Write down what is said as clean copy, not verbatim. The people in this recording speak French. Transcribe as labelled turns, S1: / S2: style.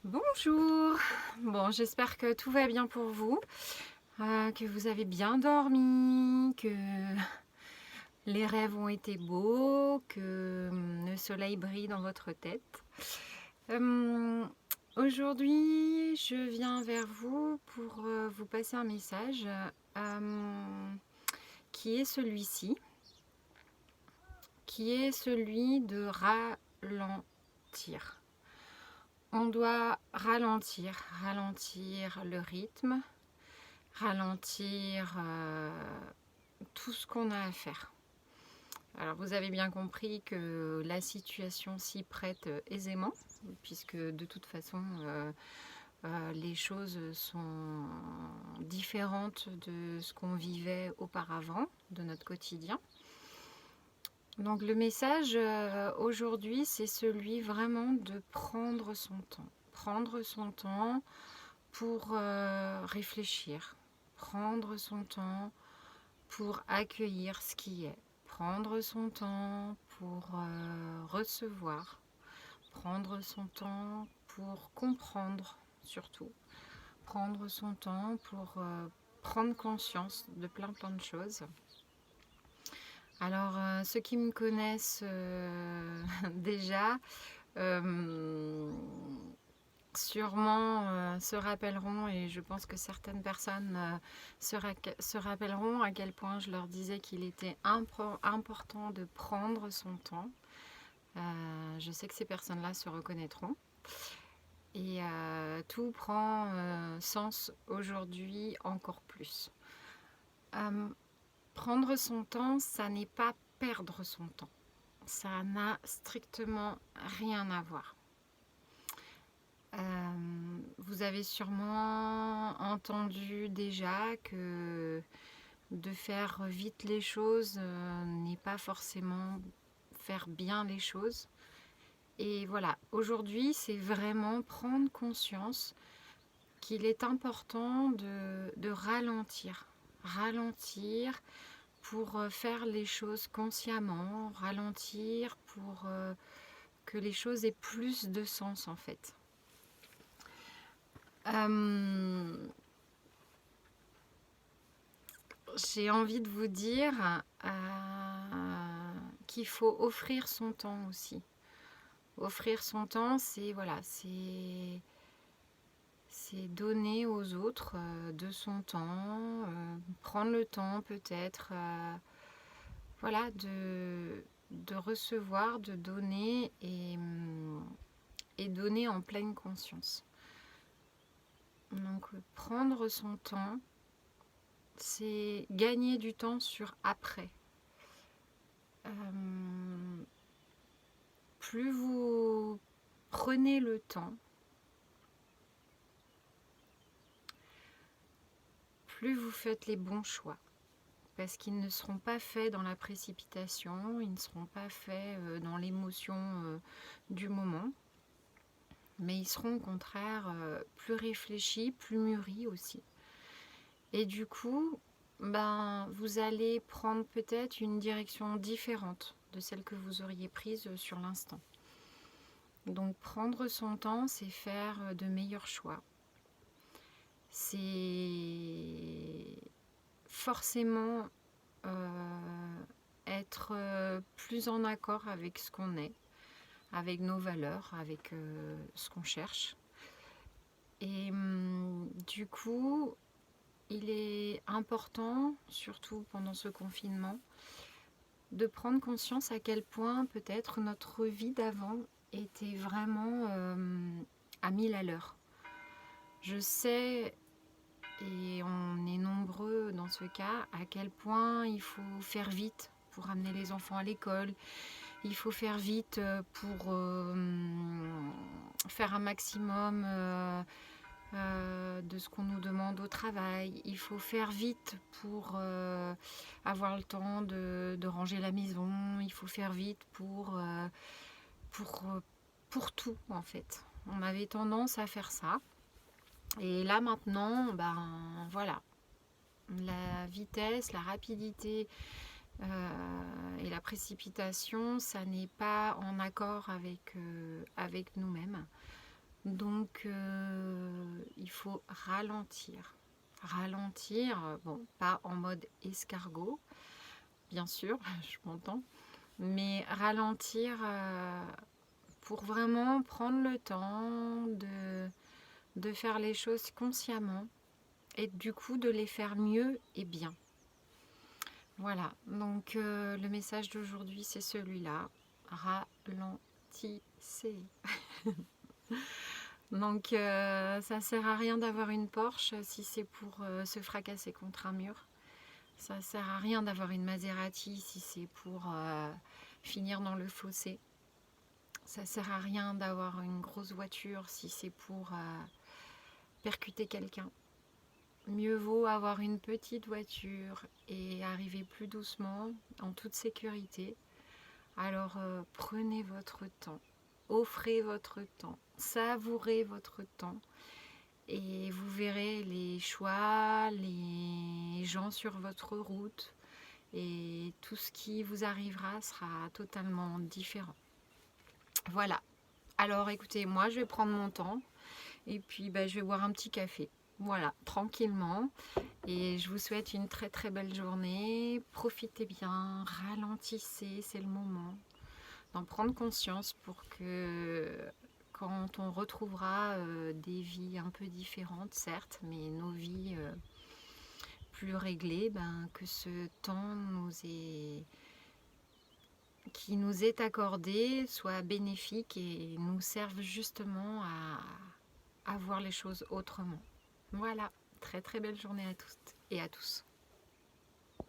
S1: Bonjour. Bon, j'espère que tout va bien pour vous, que vous avez bien dormi, que les rêves ont été beaux, que le soleil brille dans votre tête. Euh, Aujourd'hui, je viens vers vous pour vous passer un message qui est celui-ci, qui est celui de ralentir. On doit ralentir le rythme, ralentir tout ce qu'on a à faire. Alors vous avez bien compris que la situation s'y prête aisément, puisque de toute façon les choses sont différentes de ce qu'on vivait auparavant, de notre quotidien. Donc le message aujourd'hui, c'est celui vraiment de prendre son temps. Prendre son temps pour réfléchir, prendre son temps pour accueillir ce qui est, prendre son temps pour recevoir, prendre son temps pour comprendre surtout, prendre son temps pour prendre conscience de plein de choses. Alors ceux qui me connaissent déjà sûrement se rappelleront, et je pense que certaines personnes se rappelleront à quel point je leur disais qu'il était important de prendre son temps. Je sais que ces personnes-là se reconnaîtront. Et tout prend sens aujourd'hui encore plus. Prendre son temps, ça n'est pas perdre son temps. Ça n'a strictement rien à voir. Vous avez sûrement entendu déjà que de faire vite les choses n'est pas forcément faire bien les choses. Et voilà, aujourd'hui, c'est vraiment prendre conscience qu'il est important de ralentir. Ralentir pour faire les choses consciemment, ralentir pour que les choses aient plus de sens en fait. J'ai envie de vous dire qu'il faut offrir son temps aussi. Offrir son temps, c'est voilà, c'est donner aux autres de son temps, prendre le temps peut-être voilà, de recevoir, de donner et donner en pleine conscience. Donc prendre son temps, c'est gagner du temps sur après. Plus vous prenez le temps, plus vous faites les bons choix. Parce qu'ils ne seront pas faits dans la précipitation, ils ne seront pas faits dans l'émotion du moment, mais ils seront au contraire plus réfléchis, plus mûris aussi. Et du coup, vous allez prendre peut-être une direction différente de celle que vous auriez prise sur l'instant. Donc prendre son temps, c'est faire de meilleurs choix. C'est forcément être plus en accord avec ce qu'on est, avec nos valeurs, avec ce qu'on cherche. Et du coup, il est important, surtout pendant ce confinement, de prendre conscience à quel point peut-être notre vie d'avant était vraiment à 1000 à l'heure. Je sais, et on est nombreux dans ce cas, à quel point il faut faire vite pour amener les enfants à l'école. Il faut faire vite pour faire un maximum de ce qu'on nous demande au travail. Il faut faire vite pour avoir le temps de ranger la maison. Il faut faire vite pour tout en fait. On avait tendance à faire ça. Et là maintenant, voilà, la vitesse, la rapidité et la précipitation, ça n'est pas en accord avec nous-mêmes. Donc il faut ralentir. Ralentir, bon, pas en mode escargot, bien sûr, je m'entends, mais ralentir pour vraiment prendre le temps de faire les choses consciemment et du coup de les faire mieux et bien. Voilà, donc le message d'aujourd'hui c'est celui-là, ralentissez. Donc ça sert à rien d'avoir une Porsche si c'est pour se fracasser contre un mur. Ça sert à rien d'avoir une Maserati si c'est pour finir dans le fossé. Ça sert à rien d'avoir une grosse voiture si c'est pour percuter quelqu'un. Mieux vaut avoir une petite voiture et arriver plus doucement, en toute sécurité. Alors prenez votre temps, offrez votre temps, savourez votre temps et vous verrez les choix, les gens sur votre route et tout ce qui vous arrivera sera totalement différent. Voilà. Alors écoutez, moi je vais prendre mon temps et puis je vais boire un petit café. Voilà, tranquillement. Et je vous souhaite une très très belle journée. Profitez bien, ralentissez, c'est le moment d'en prendre conscience pour que quand on retrouvera des vies un peu différentes, certes, mais nos vies plus réglées, que ce temps qui nous est accordé soit bénéfique et nous serve justement à voir les choses autrement. Voilà, très très belle journée à toutes et à tous.